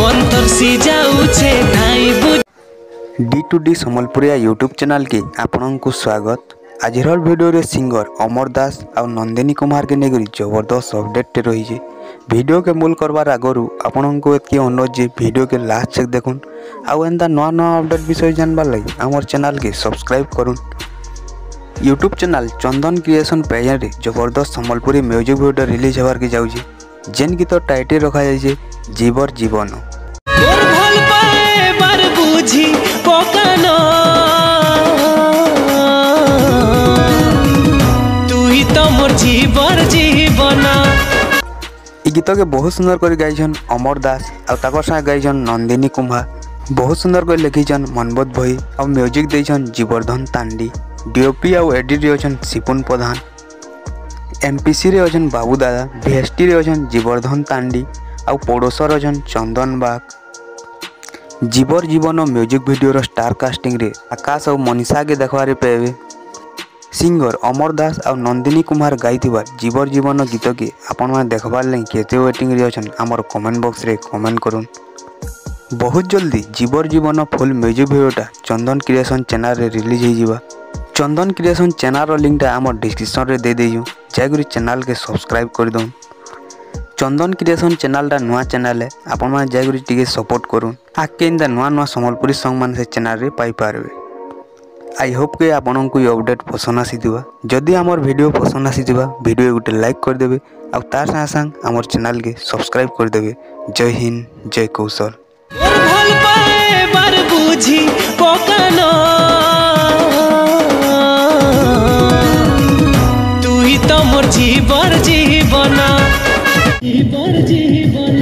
अंतर सिजाउछे नाई बुझ D2D सम्बलपुरिया यूट्यूब चैनल के आपन को स्वागत। आज वीडियो रे सिंगर अमर दास और नंदिनी कुमार के नेगरी जबरदस्त अपडेट रही है। वीडियो के मूल करवार आगु आपन को एतकी अनुरोध जे वीडियो के लास्ट चेक देखुन आउ एंता नवा नवा अपडेट विषय जानबार लगी आमर चैनल के सब्सक्राइब करुन। यूट्यूब चैनल चंदन क्रिएशन पेज रे जबरदस्त सम्बलपुरी म्यूजिक वीडियो रिलीज होवार के जाउछे जेन गीत टाइटल रखा जाइए जीवर जीवन। तोर भल पाए बार बुझी पकानो तू ही तो मोर जीवर जीवन। ई गीत के बहुत सुंदर कर गाइछन अमर दास और ताकर साथ गाइछन नंदिनी कुमार। बहुत सुंदर कर लिखिछन मनबोध भई और म्यूजिक देछन जीवर्धन तांडी। डीओपी और एडिट रे अछन सिपुन प्रधान। एमपीसी रे अछन बाबू दादा। वीएसटी रे अछन जीवर्धन तांडी और पड़ोसर अछन चंदन बाग। जीवर जीवन म्यूजिक वीडियो रो स्टार कास्टिंग रे आकाश और मनीषा के देखवारे पेबे। सिंगर अमर दास और नंदिनी कुमार गाइथिबा जीवर जीवन गीत के आपण माने देखबार लई केते वेटिंग रे अछन हमर कमेंट बॉक्स रे कमेंट करुन। बहुत जल्दी जीवर जीवन फुल म्यूजिक वीडियोटा चंदन क्रिएशन चैनल रे रिलीज हो जिबा। चंदन क्रिएशन चैनल रो लिंकटा हमर डिस्क्रिप्शन रे दे देयु जायगुरी चैनल के सब्सक्राइब कर दउन। चंदन क्रिएशन चैनलटा नुआ चैनल है आपण माने जायगुरी टिके सपोर्ट करुन। आके इंदा नुआ नुआ सम्बलपुरी सॉन्ग मान से चैनल रे पाई पारबे। आई होप के आपन को अपडेट पसंद आसीथिबा। जदि हमर वीडियो पसंद आसीथिबा वीडियो गुटे लाइक कर देबे और तार संग संग हमर चैनल के सब्सक्राइब कर देबे। जय हिंद जय कौशल। तोर भल पाए बार बुझी पकानो तू ही तो मोर जीवर जीवन। जीवर जीवन